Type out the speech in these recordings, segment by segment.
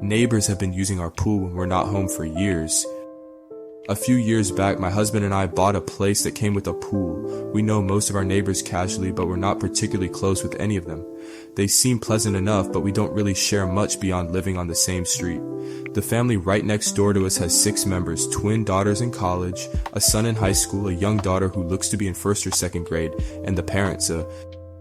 Neighbors have been using our pool when we're not home for years. A few years back, my husband and I bought a place that came with a pool. We know most of our neighbors casually, but we're not particularly close with any of them. They seem pleasant enough, but we don't really share much beyond living on the same street. The family right next door to us has 6 members, twin daughters in college, a son in high school, a young daughter who looks to be in 1st or 2nd grade, and the parents.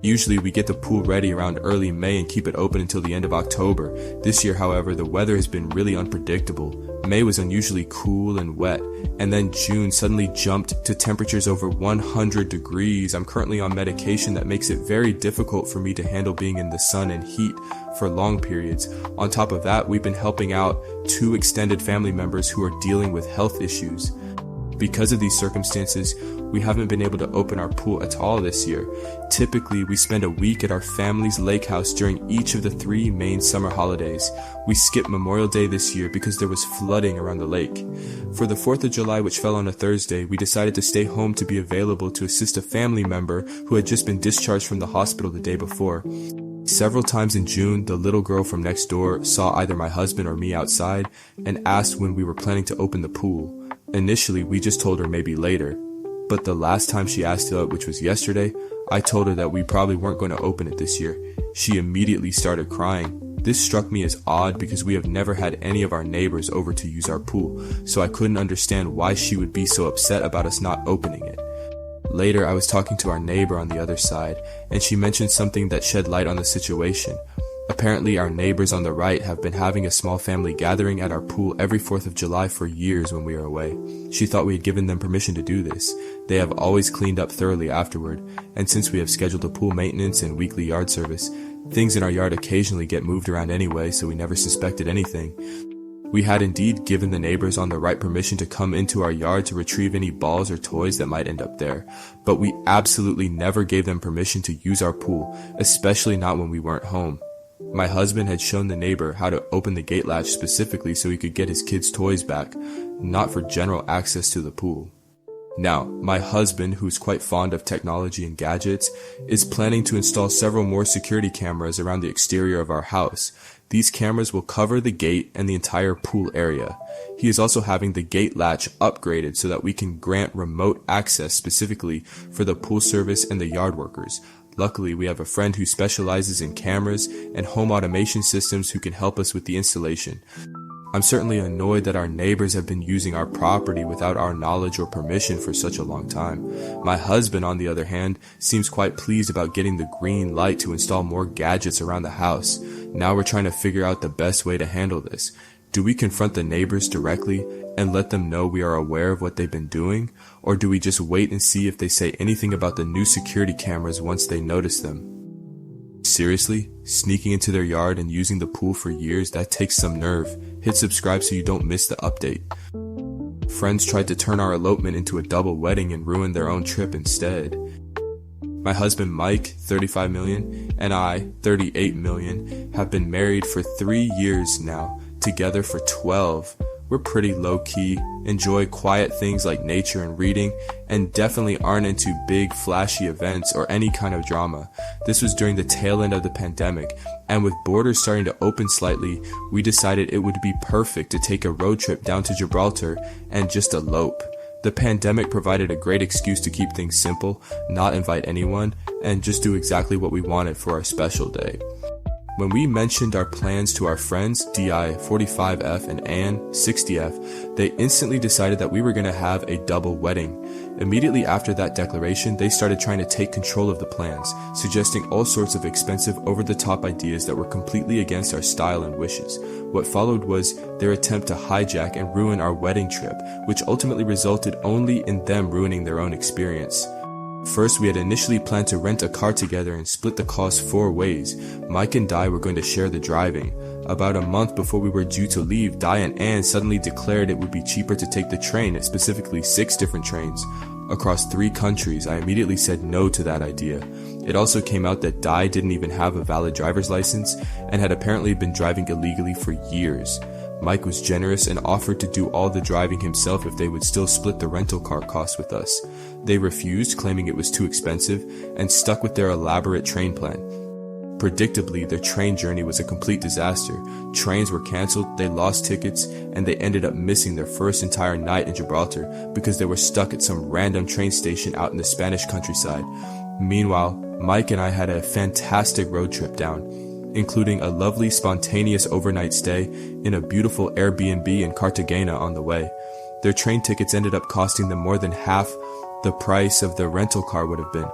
Usually we get the pool ready around early May and keep it open until the end of October. This year, however, the weather has been really unpredictable. May was unusually cool and wet, and then June suddenly jumped to temperatures over 100 degrees. I'm currently on medication that makes it very difficult for me to handle being in the sun and heat for long periods. On top of that, we've been helping out 2 extended family members who are dealing with health issues. Because of these circumstances, we haven't been able to open our pool at all this year. Typically, we spend a week at our family's lake house during each of the 3 main summer holidays. We skipped Memorial Day this year because there was flooding around the lake. For the 4th of July, which fell on a Thursday, we decided to stay home to be available to assist a family member who had just been discharged from the hospital the day before. Several times in June, the little girl from next door saw either my husband or me outside and asked when we were planning to open the pool. Initially, we just told her maybe later, but the last time she asked it, which was yesterday, I told her that we probably weren't going to open it this year. She immediately started crying. This struck me as odd because we have never had any of our neighbors over to use our pool, so I couldn't understand why she would be so upset about us not opening it. Later, I was talking to our neighbor on the other side, and she mentioned something that shed light on the situation. Apparently, our neighbors on the right have been having a small family gathering at our pool every 4th of July for years when we are away. She thought we had given them permission to do this. They have always cleaned up thoroughly afterward, and since we have scheduled a pool maintenance and weekly yard service, things in our yard occasionally get moved around anyway, so we never suspected anything. We had indeed given the neighbors on the right permission to come into our yard to retrieve any balls or toys that might end up there, but we absolutely never gave them permission to use our pool, especially not when we weren't home. My husband had shown the neighbor how to open the gate latch specifically so he could get his kids' toys back, not for general access to the pool. Now, my husband, who's quite fond of technology and gadgets, is planning to install several more security cameras around the exterior of our house. These cameras will cover the gate and the entire pool area. He is also having the gate latch upgraded so that we can grant remote access specifically for the pool service and the yard workers. Luckily, we have a friend who specializes in cameras and home automation systems who can help us with the installation. I'm certainly annoyed that our neighbors have been using our property without our knowledge or permission for such a long time. My husband, on the other hand, seems quite pleased about getting the green light to install more gadgets around the house. Now we're trying to figure out the best way to handle this. Do we confront the neighbors directly and let them know we are aware of what they've been doing? Or do we just wait and see if they say anything about the new security cameras once they notice them? Seriously? Sneaking into their yard and using the pool for years, that takes some nerve. Hit subscribe so you don't miss the update. Friends tried to turn our elopement into a double wedding and ruin their own trip instead. My husband Mike, 35 million, and I, 38 million, have been married for 3 years now, together for 12. We're pretty low-key, enjoy quiet things like nature and reading, and definitely aren't into big flashy events or any kind of drama. This was during the tail end of the pandemic, and with borders starting to open slightly, we decided it would be perfect to take a road trip down to Gibraltar and just elope. The pandemic provided a great excuse to keep things simple, not invite anyone, and just do exactly what we wanted for our special day. When we mentioned our plans to our friends, DI 45F and Ann 60F, they instantly decided that we were going to have a double wedding. Immediately after that declaration, they started trying to take control of the plans, suggesting all sorts of expensive, over-the-top ideas that were completely against our style and wishes. What followed was their attempt to hijack and ruin our wedding trip, which ultimately resulted only in them ruining their own experience. First, we had initially planned to rent a car together and split the cost 4 ways. Mike and Di were going to share the driving. About a month before we were due to leave, Di and Ann suddenly declared it would be cheaper to take the train, specifically 6 different trains, across 3 countries. I immediately said no to that idea. It also came out that Di didn't even have a valid driver's license and had apparently been driving illegally for years. Mike was generous and offered to do all the driving himself if they would still split the rental car costs with us. They refused, claiming it was too expensive, and stuck with their elaborate train plan. Predictably, their train journey was a complete disaster. Trains were cancelled, they lost tickets, and they ended up missing their first entire night in Gibraltar because they were stuck at some random train station out in the Spanish countryside. Meanwhile, Mike and I had a fantastic road trip down, including a lovely spontaneous overnight stay in a beautiful Airbnb in Cartagena on the way. Their train tickets ended up costing them more than half the price of the rental car would have been.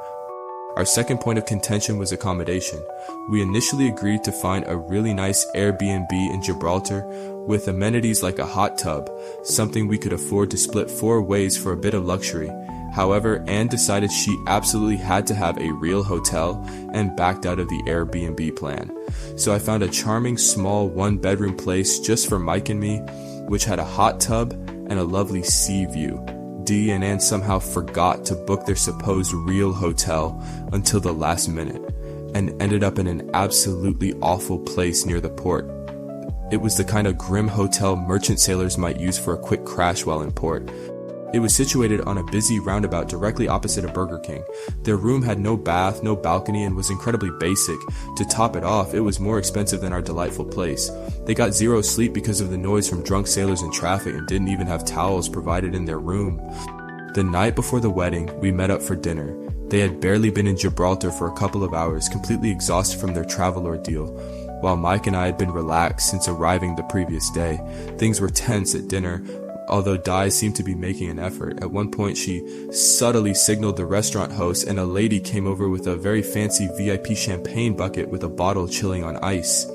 Our second point of contention was accommodation. We initially agreed to find a really nice Airbnb in Gibraltar with amenities like a hot tub, something we could afford to split 4 ways for a bit of luxury. However, Anne decided she absolutely had to have a real hotel and backed out of the Airbnb plan. So I found a charming small 1-bedroom place just for Mike and me, which had a hot tub and a lovely sea view. Dee and Anne somehow forgot to book their supposed real hotel until the last minute and ended up in an absolutely awful place near the port. It was the kind of grim hotel merchant sailors might use for a quick crash while in port. It was situated on a busy roundabout directly opposite a Burger King. Their room had no bath, no balcony, and was incredibly basic. To top it off, it was more expensive than our delightful place. They got zero sleep because of the noise from drunk sailors and traffic and didn't even have towels provided in their room. The night before the wedding, we met up for dinner. They had barely been in Gibraltar for a couple of hours, completely exhausted from their travel ordeal, while Mike and I had been relaxed since arriving the previous day. Things were tense at dinner, although Di seemed to be making an effort. At one point, she subtly signaled the restaurant host, and a lady came over with a very fancy VIP champagne bucket with a bottle chilling on ice.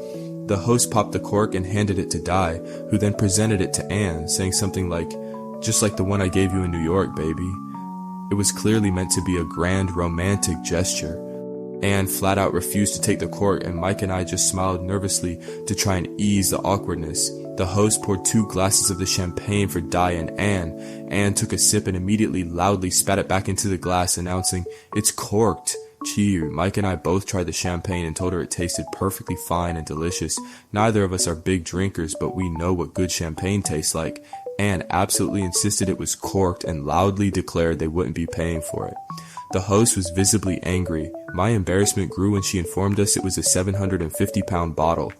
The host popped the cork and handed it to Di, who then presented it to Anne, saying something like, "Just like the one I gave you in New York, baby." It was clearly meant to be a grand romantic gesture. Anne flat out refused to take the cork, and Mike and I just smiled nervously to try and ease the awkwardness. The host poured 2 glasses of the champagne for Di and Anne. Anne took a sip and immediately loudly spat it back into the glass, announcing, "It's corked." Cheer. Mike and I both tried the champagne and told her it tasted perfectly fine and delicious. Neither of us are big drinkers, but we know what good champagne tastes like. Anne absolutely insisted it was corked and loudly declared they wouldn't be paying for it. The host was visibly angry. My embarrassment grew when she informed us it was a 750-pound bottle.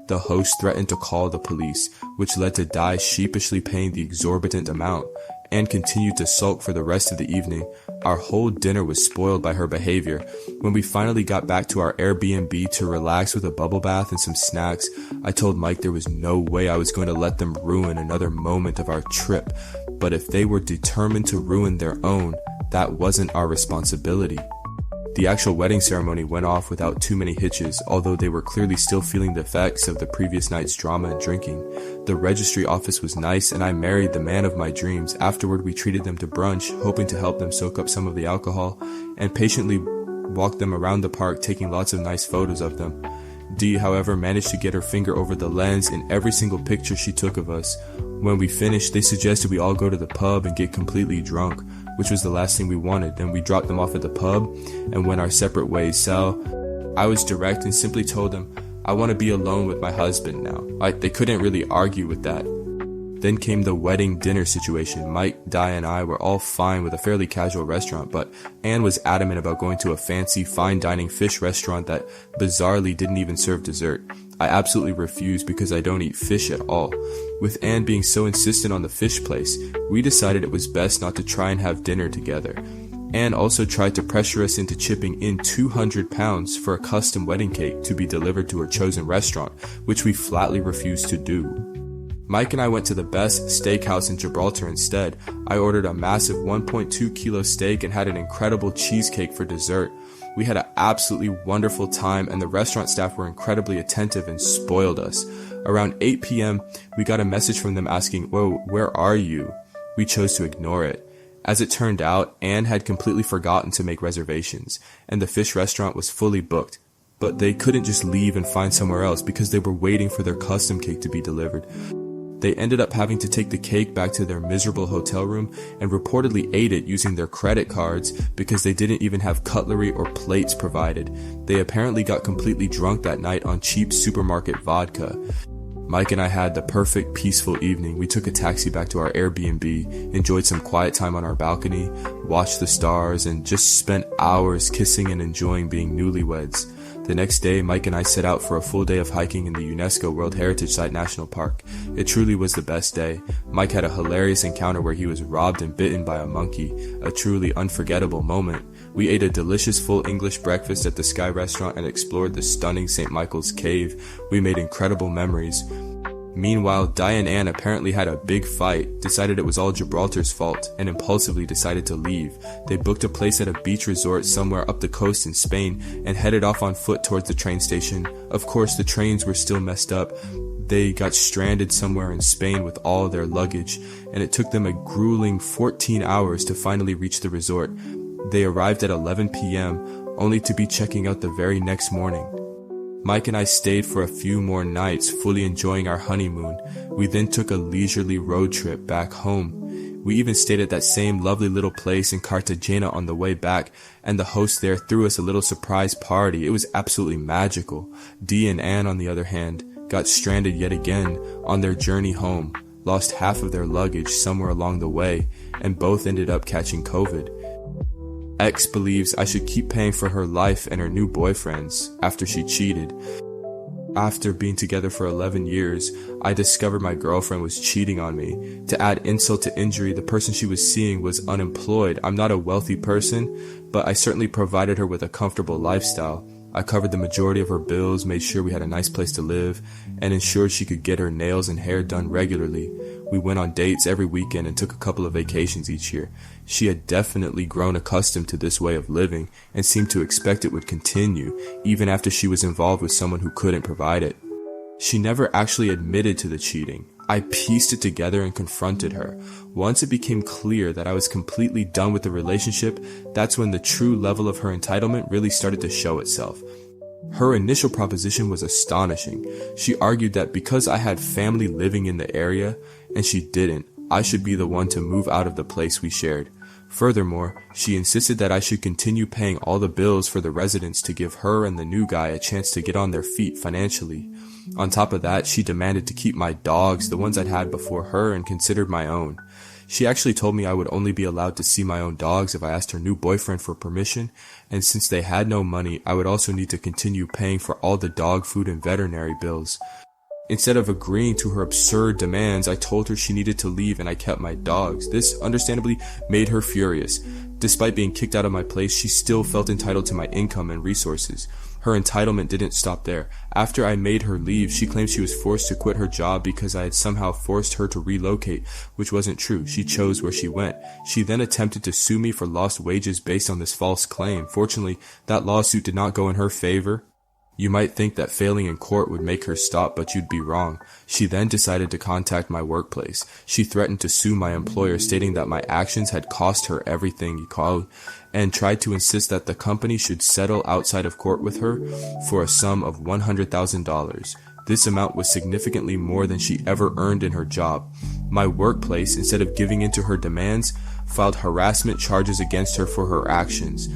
The host threatened to call the police, which led to Di sheepishly paying the exorbitant amount, and continued to sulk for the rest of the evening. Our whole dinner was spoiled by her behavior. When we finally got back to our Airbnb to relax with a bubble bath and some snacks, I told Mike there was no way I was going to let them ruin another moment of our trip, but if they were determined to ruin their own, that wasn't our responsibility. The actual wedding ceremony went off without too many hitches, although they were clearly still feeling the effects of the previous night's drama and drinking. The registry office was nice, and I married the man of my dreams. Afterward, we treated them to brunch, hoping to help them soak up some of the alcohol, and patiently walked them around the park, taking lots of nice photos of them. Dee, however, managed to get her finger over the lens in every single picture she took of us. When we finished, they suggested we all go to the pub and get completely drunk, which was the last thing we wanted. Then we dropped them off at the pub and went our separate ways. So I was direct and simply told them, I want to be alone with my husband now. They couldn't really argue with that. Then came the wedding dinner situation. Mike, Di, and I were all fine with a fairly casual restaurant, but Anne was adamant about going to a fancy, fine dining fish restaurant that bizarrely didn't even serve dessert. I absolutely refused because I don't eat fish at all. With Anne being so insistent on the fish place, we decided it was best not to try and have dinner together. Anne also tried to pressure us into chipping in £200 for a custom wedding cake to be delivered to her chosen restaurant, which we flatly refused to do. Mike and I went to the best steakhouse in Gibraltar instead. I ordered a massive 1.2 kilo steak and had an incredible cheesecake for dessert. We had an absolutely wonderful time, and the restaurant staff were incredibly attentive and spoiled us. Around 8 p.m., we got a message from them asking, "Whoa, where are you?" We chose to ignore it. As it turned out, Anne had completely forgotten to make reservations, and the fish restaurant was fully booked. But they couldn't just leave and find somewhere else because they were waiting for their custom cake to be delivered. They ended up having to take the cake back to their miserable hotel room and reportedly ate it using their credit cards because they didn't even have cutlery or plates provided. They apparently got completely drunk that night on cheap supermarket vodka. Mike and I had the perfect peaceful evening. We took a taxi back to our Airbnb, enjoyed some quiet time on our balcony, watched the stars, and just spent hours kissing and enjoying being newlyweds. The next day, Mike and I set out for a full day of hiking in the UNESCO World Heritage Site National Park. It truly was the best day. Mike had a hilarious encounter where he was robbed and bitten by a monkey, a truly unforgettable moment. We ate a delicious full English breakfast at the Sky Restaurant and explored the stunning St. Michael's Cave. We made incredible memories. Meanwhile, Di and Anne apparently had a big fight, decided it was all Gibraltar's fault, and impulsively decided to leave. They booked a place at a beach resort somewhere up the coast in Spain and headed off on foot towards the train station. Of course, the trains were still messed up. They got stranded somewhere in Spain with all their luggage, and it took them a grueling 14 hours to finally reach the resort. They arrived at 11 p.m., only to be checking out the very next morning. Mike and I stayed for a few more nights, fully enjoying our honeymoon. We then took a leisurely road trip back home. We even stayed at that same lovely little place in Cartagena on the way back, and the host there threw us a little surprise party. It was absolutely magical. Dee and Anne, on the other hand, got stranded yet again on their journey home, lost half of their luggage somewhere along the way, and both ended up catching COVID. X believes I should keep paying for her life and her new boyfriend's after she cheated. After being together for 11 years, I discovered my girlfriend was cheating on me. To add insult to injury, the person she was seeing was unemployed. I'm not a wealthy person, but I certainly provided her with a comfortable lifestyle. I covered the majority of her bills, made sure we had a nice place to live, and ensured she could get her nails and hair done regularly. We went on dates every weekend and took a couple of vacations each year. She had definitely grown accustomed to this way of living and seemed to expect it would continue, even after she was involved with someone who couldn't provide it. She never actually admitted to the cheating. I pieced it together and confronted her. Once it became clear that I was completely done with the relationship, that's when the true level of her entitlement really started to show itself. Her initial proposition was astonishing. She argued that because I had family living in the area, and she didn't, I should be the one to move out of the place we shared. Furthermore, she insisted that I should continue paying all the bills for the residents to give her and the new guy a chance to get on their feet financially. On top of that, she demanded to keep my dogs, the ones I'd had before her and considered my own. She actually told me I would only be allowed to see my own dogs if I asked her new boyfriend for permission, and since they had no money, I would also need to continue paying for all the dog food and veterinary bills. Instead of agreeing to her absurd demands, I told her she needed to leave and I kept my dogs. This understandably made her furious. Despite being kicked out of my place, she still felt entitled to my income and resources. Her entitlement didn't stop there. After I made her leave, she claimed she was forced to quit her job because I had somehow forced her to relocate, which wasn't true. She chose where she went. She then attempted to sue me for lost wages based on this false claim. Fortunately, that lawsuit did not go in her favor. You might think that failing in court would make her stop, but you'd be wrong. She then decided to contact my workplace. She threatened to sue my employer, stating that my actions had cost her everything, and tried to insist that the company should settle outside of court with her for a sum of $100,000. This amount was significantly more than she ever earned in her job. My workplace, instead of giving in to her demands, filed harassment charges against her for her actions.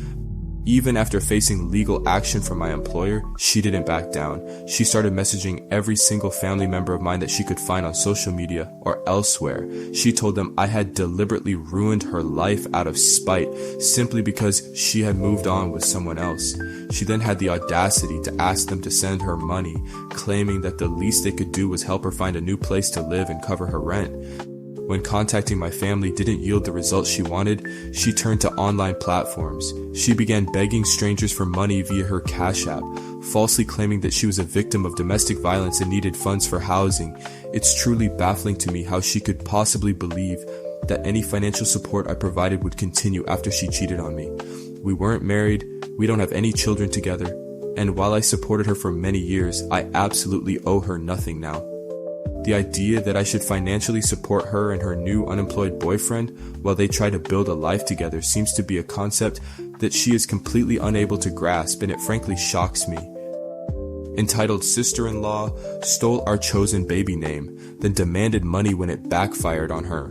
Even after facing legal action from my employer, she didn't back down. She started messaging every single family member of mine that she could find on social media or elsewhere. She told them I had deliberately ruined her life out of spite simply because she had moved on with someone else. She then had the audacity to ask them to send her money, claiming that the least they could do was help her find a new place to live and cover her rent. When contacting my family didn't yield the results she wanted, she turned to online platforms. She began begging strangers for money via her Cash App, falsely claiming that she was a victim of domestic violence and needed funds for housing. It's truly baffling to me how she could possibly believe that any financial support I provided would continue after she cheated on me. We weren't married, we don't have any children together, and while I supported her for many years, I absolutely owe her nothing now. The idea that I should financially support her and her new unemployed boyfriend while they try to build a life together seems to be a concept that she is completely unable to grasp, and it frankly shocks me. Entitled sister-in-law stole our chosen baby name, then demanded money when it backfired on her.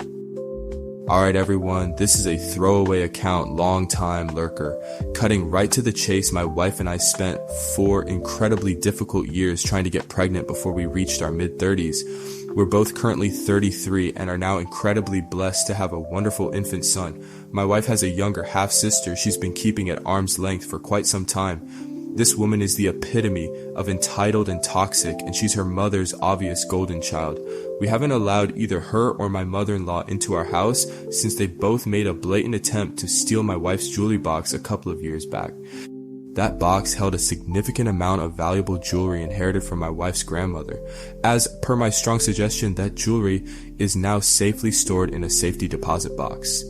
Alright everyone, this is a throwaway account, long-time lurker. Cutting right to the chase, my wife and I spent 4 incredibly difficult years trying to get pregnant before we reached our mid-30s. We're both currently 33 and are now incredibly blessed to have a wonderful infant son. My wife has a younger half-sister she's been keeping at arm's length for quite some time. This woman is the epitome of entitled and toxic, and she's her mother's obvious golden child. We haven't allowed either her or my mother-in-law into our house since they both made a blatant attempt to steal my wife's jewelry box a couple of years back. That box held a significant amount of valuable jewelry inherited from my wife's grandmother. As per my strong suggestion, that jewelry is now safely stored in a safety deposit box.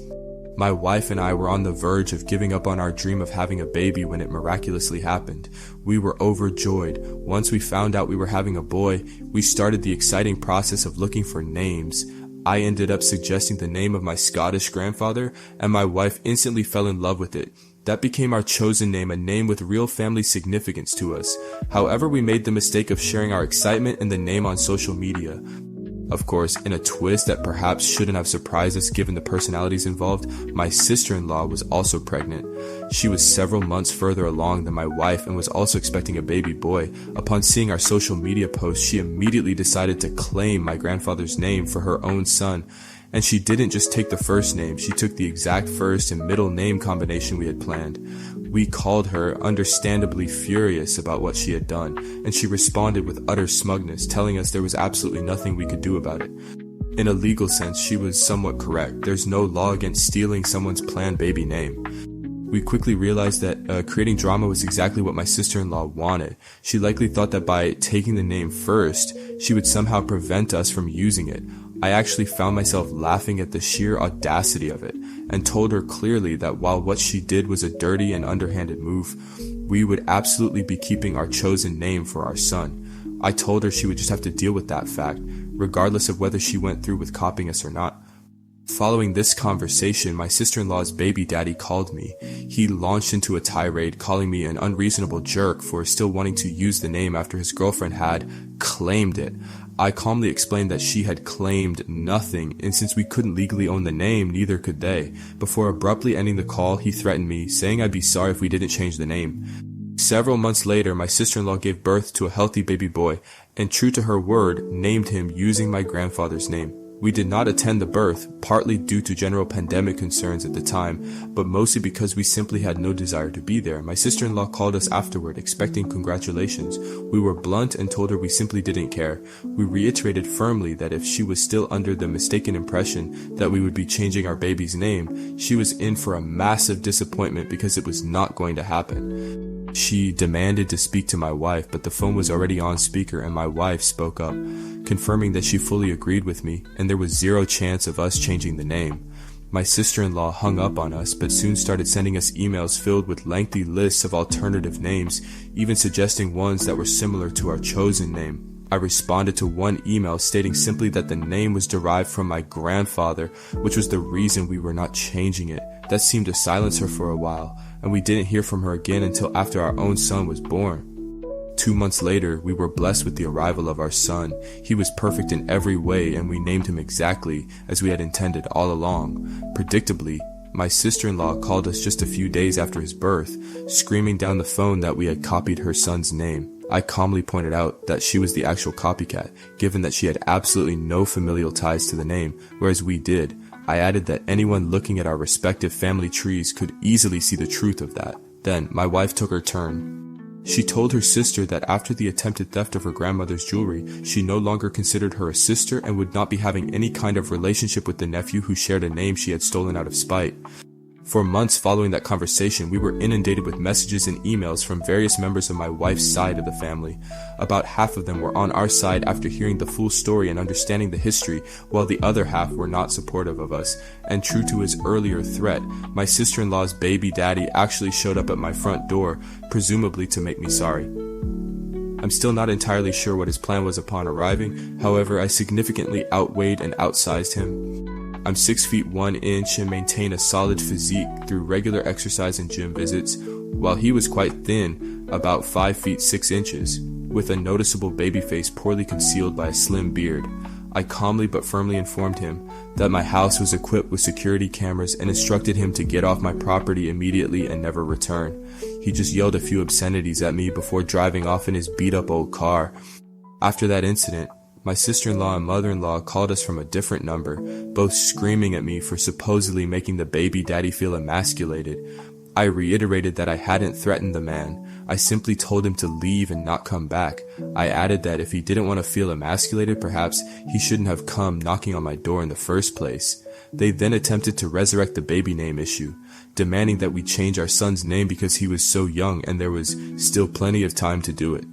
My wife and I were on the verge of giving up on our dream of having a baby when it miraculously happened. We were overjoyed. Once we found out we were having a boy, we started the exciting process of looking for names. I ended up suggesting the name of my Scottish grandfather, and my wife instantly fell in love with it. That became our chosen name, a name with real family significance to us. However, we made the mistake of sharing our excitement in the name on social media. Of course, in a twist that perhaps shouldn't have surprised us given the personalities involved, my sister-in-law was also pregnant. She was several months further along than my wife and was also expecting a baby boy. Upon seeing our social media posts, she immediately decided to claim my grandfather's name for her own son. And she didn't just take the first name, she took the exact first and middle name combination we had planned. We called her, understandably furious about what she had done, and she responded with utter smugness, telling us there was absolutely nothing we could do about it. In a legal sense, she was somewhat correct. There's no law against stealing someone's planned baby name. We quickly realized that creating drama was exactly what my sister-in-law wanted. She likely thought that by taking the name first, she would somehow prevent us from using it. I actually found myself laughing at the sheer audacity of it, and told her clearly that while what she did was a dirty and underhanded move, we would absolutely be keeping our chosen name for our son. I told her she would just have to deal with that fact, regardless of whether she went through with copying us or not. Following this conversation, my sister-in-law's baby daddy called me. He launched into a tirade, calling me an unreasonable jerk for still wanting to use the name after his girlfriend had claimed it. I calmly explained that she had claimed nothing, and since we couldn't legally own the name, neither could they. Before abruptly ending the call, he threatened me, saying I'd be sorry if we didn't change the name. Several months later, my sister-in-law gave birth to a healthy baby boy, and true to her word, named him using my grandfather's name. We did not attend the birth, partly due to general pandemic concerns at the time, but mostly because we simply had no desire to be there. My sister-in-law called us afterward, expecting congratulations. We were blunt and told her we simply didn't care. We reiterated firmly that if she was still under the mistaken impression that we would be changing our baby's name, she was in for a massive disappointment because it was not going to happen. She demanded to speak to my wife, but the phone was already on speaker and my wife spoke up, confirming that she fully agreed with me and there was zero chance of us changing the name. My sister-in-law hung up on us, but soon started sending us emails filled with lengthy lists of alternative names, even suggesting ones that were similar to our chosen name. I responded to one email stating simply that the name was derived from my grandfather, which was the reason we were not changing it. That seemed to silence her for a while, and we didn't hear from her again until after our own son was born. 2 months later, we were blessed with the arrival of our son. He was perfect in every way, and we named him exactly as we had intended all along. Predictably, my sister-in-law called us just a few days after his birth, screaming down the phone that we had copied her son's name. I calmly pointed out that she was the actual copycat, given that she had absolutely no familial ties to the name, whereas we did. I added that anyone looking at our respective family trees could easily see the truth of that. Then, my wife took her turn. She told her sister that after the attempted theft of her grandmother's jewelry, she no longer considered her a sister and would not be having any kind of relationship with the nephew who shared a name she had stolen out of spite. For months following that conversation, we were inundated with messages and emails from various members of my wife's side of the family. About half of them were on our side after hearing the full story and understanding the history, while the other half were not supportive of us. And true to his earlier threat, my sister-in-law's baby daddy actually showed up at my front door, presumably to make me sorry. I'm still not entirely sure what his plan was upon arriving, however, I significantly outweighed and outsized him. I'm 6 feet 1 inch and maintain a solid physique through regular exercise and gym visits, while he was quite thin, about 5 feet 6 inches, with a noticeable baby face poorly concealed by a slim beard. I calmly but firmly informed him that my house was equipped with security cameras and instructed him to get off my property immediately and never return. He just yelled a few obscenities at me before driving off in his beat-up old car. After that incident, my sister-in-law and mother-in-law called us from a different number, both screaming at me for supposedly making the baby daddy feel emasculated. I reiterated that I hadn't threatened the man. I simply told him to leave and not come back. I added that if he didn't want to feel emasculated, perhaps he shouldn't have come knocking on my door in the first place. They then attempted to resurrect the baby name issue, demanding that we change our son's name because he was so young and there was still plenty of time to do it.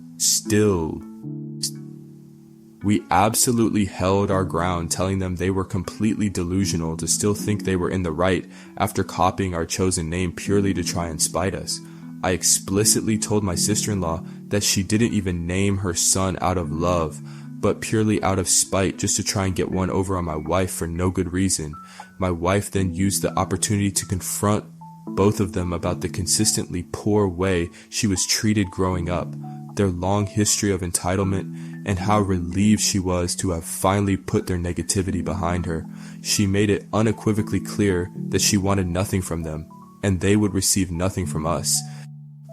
We absolutely held our ground, telling them they were completely delusional to still think they were in the right after copying our chosen name purely to try and spite us. I explicitly told my sister-in-law that she didn't even name her son out of love, but purely out of spite, just to try and get one over on my wife for no good reason. My wife then used the opportunity to confront both of them about the consistently poor way she was treated growing up, their long history of entitlement, and how relieved she was to have finally put their negativity behind her. She made it unequivocally clear that she wanted nothing from them, and they would receive nothing from us.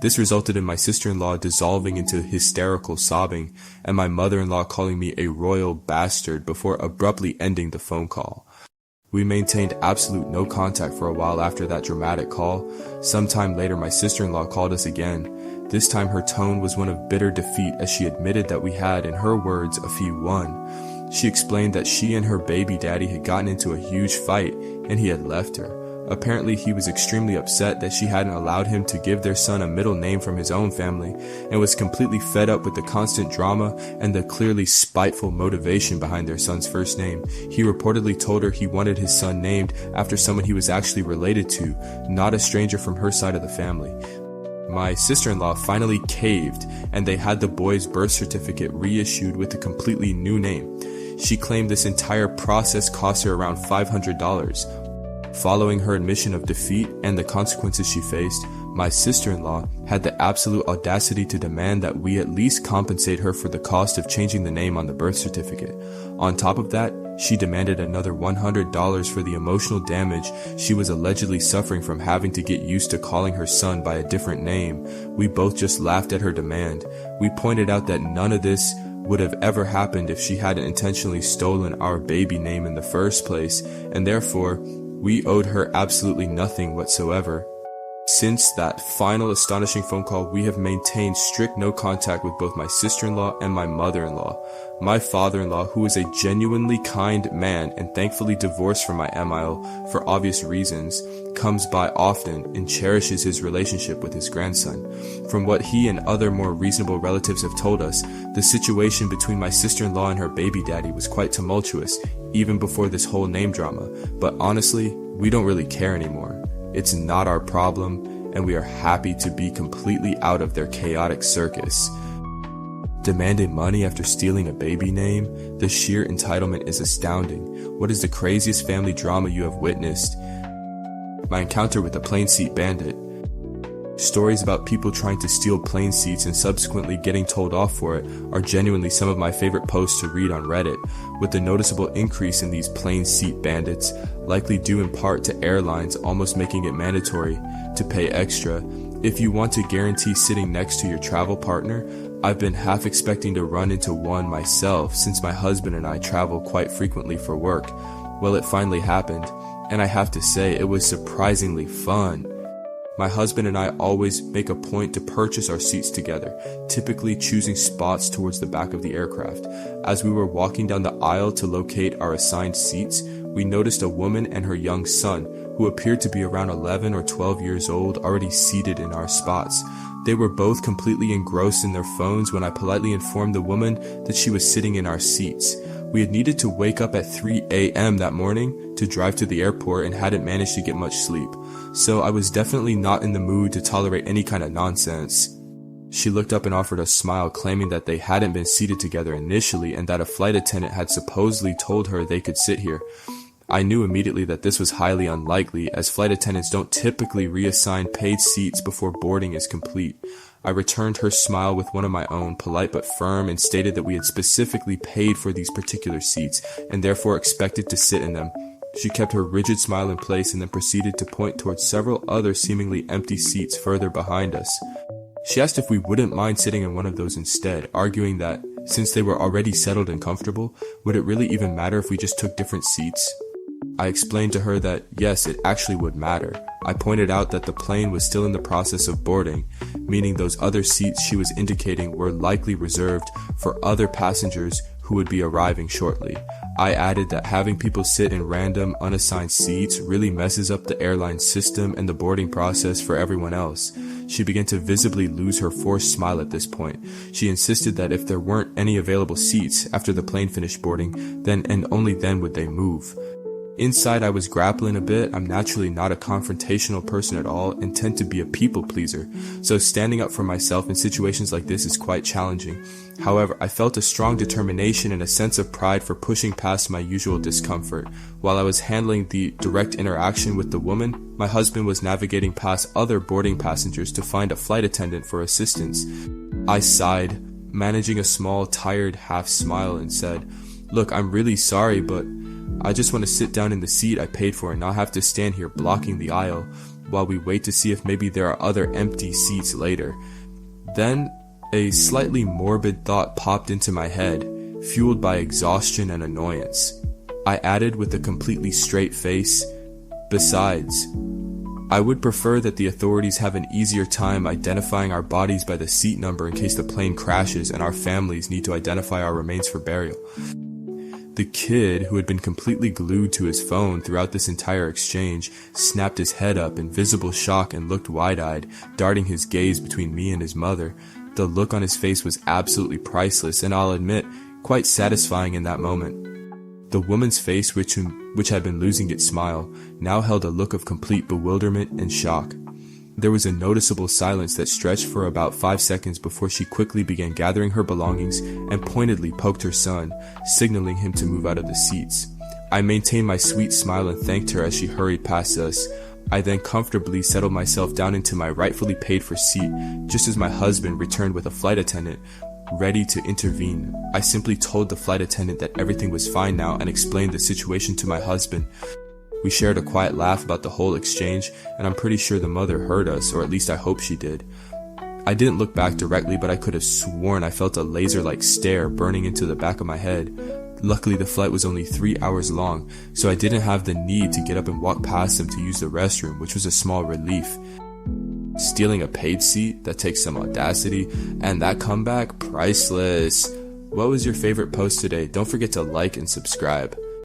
This resulted in my sister-in-law dissolving into hysterical sobbing, and my mother-in-law calling me a royal bastard before abruptly ending the phone call. We maintained absolute no contact for a while after that dramatic call. Sometime later, my sister-in-law called us again. This time her tone was one of bitter defeat as she admitted that we had, in her words, a few won. She explained that she and her baby daddy had gotten into a huge fight and he had left her. Apparently he was extremely upset that she hadn't allowed him to give their son a middle name from his own family, and was completely fed up with the constant drama and the clearly spiteful motivation behind their son's first name. He reportedly told her he wanted his son named after someone he was actually related to, not a stranger from her side of the family. My sister-in-law finally caved, and they had the boy's birth certificate reissued with a completely new name. She claimed this entire process cost her around $500. Following her admission of defeat and the consequences she faced, my sister-in-law had the absolute audacity to demand that we at least compensate her for the cost of changing the name on the birth certificate. On top of that, she demanded another $100 for the emotional damage she was allegedly suffering from having to get used to calling her son by a different name. We both just laughed at her demand. We pointed out that none of this would have ever happened if she hadn't intentionally stolen our baby name in the first place, and therefore, we owed her absolutely nothing whatsoever. Since that final astonishing phone call, we have maintained strict no contact with both my sister-in-law and my mother-in-law. My father-in-law, who is a genuinely kind man and thankfully divorced from my MIL for obvious reasons, comes by often and cherishes his relationship with his grandson. From what he and other more reasonable relatives have told us, the situation between my sister-in-law and her baby daddy was quite tumultuous, even before this whole name drama. But honestly, we don't really care anymore. It's not our problem, and we are happy to be completely out of their chaotic circus. Demanding money after stealing a baby name? The sheer entitlement is astounding. What is the craziest family drama you have witnessed? My encounter with a plane seat bandit. Stories about people trying to steal plane seats and subsequently getting told off for it are genuinely some of my favorite posts to read on Reddit, with the noticeable increase in these plane seat bandits, likely due in part to airlines almost making it mandatory to pay extra. If you want to guarantee sitting next to your travel partner, I've been half expecting to run into one myself since my husband and I travel quite frequently for work. Well, it finally happened, and I have to say it was surprisingly fun. My husband and I always make a point to purchase our seats together, typically choosing spots towards the back of the aircraft. As we were walking down the aisle to locate our assigned seats, we noticed a woman and her young son, who appeared to be around 11 or 12 years old, already seated in our spots. They were both completely engrossed in their phones when I politely informed the woman that she was sitting in our seats. We had needed to wake up at 3 a.m. that morning to drive to the airport and hadn't managed to get much sleep, so I was definitely not in the mood to tolerate any kind of nonsense. She looked up and offered a smile, claiming that they hadn't been seated together initially and that a flight attendant had supposedly told her they could sit here. I knew immediately that this was highly unlikely, as flight attendants don't typically reassign paid seats before boarding is complete. I returned her smile with one of my own, polite but firm, and stated that we had specifically paid for these particular seats and therefore expected to sit in them. She kept her rigid smile in place and then proceeded to point towards several other seemingly empty seats further behind us. She asked if we wouldn't mind sitting in one of those instead, arguing that, since they were already settled and comfortable, would it really even matter if we just took different seats? I explained to her that yes, it actually would matter. I pointed out that the plane was still in the process of boarding, meaning those other seats she was indicating were likely reserved for other passengers who would be arriving shortly. I added that having people sit in random, unassigned seats really messes up the airline system and the boarding process for everyone else. She began to visibly lose her forced smile at this point. She insisted that if there weren't any available seats after the plane finished boarding, then and only then would they move. Inside, I was grappling a bit. I'm naturally not a confrontational person at all and tend to be a people pleaser, so standing up for myself in situations like this is quite challenging. However, I felt a strong determination and a sense of pride for pushing past my usual discomfort. While I was handling the direct interaction with the woman, my husband was navigating past other boarding passengers to find a flight attendant for assistance. I sighed, managing a small, tired half smile, and said, "Look, I'm really sorry, but I just want to sit down in the seat I paid for and not have to stand here blocking the aisle while we wait to see if maybe there are other empty seats later." Then a slightly morbid thought popped into my head, fueled by exhaustion and annoyance. I added with a completely straight face, "Besides, I would prefer that the authorities have an easier time identifying our bodies by the seat number in case the plane crashes and our families need to identify our remains for burial." The kid, who had been completely glued to his phone throughout this entire exchange, snapped his head up in visible shock and looked wide-eyed, darting his gaze between me and his mother. The look on his face was absolutely priceless, and I'll admit, quite satisfying in that moment. The woman's face, which had been losing its smile, now held a look of complete bewilderment and shock. There was a noticeable silence that stretched for about 5 seconds before she quickly began gathering her belongings and pointedly poked her son, signaling him to move out of the seats. I maintained my sweet smile and thanked her as she hurried past us. I then comfortably settled myself down into my rightfully paid for seat, just as my husband returned with a flight attendant, ready to intervene. I simply told the flight attendant that everything was fine now and explained the situation to my husband. We shared a quiet laugh about the whole exchange, and I'm pretty sure the mother heard us, or at least I hope she did. I didn't look back directly, but I could have sworn I felt a laser-like stare burning into the back of my head. Luckily, the flight was only 3 hours long, so I didn't have the need to get up and walk past them to use the restroom, which was a small relief. Stealing a paid seat? That takes some audacity. And that comeback? Priceless. What was your favorite post today? Don't forget to like and subscribe.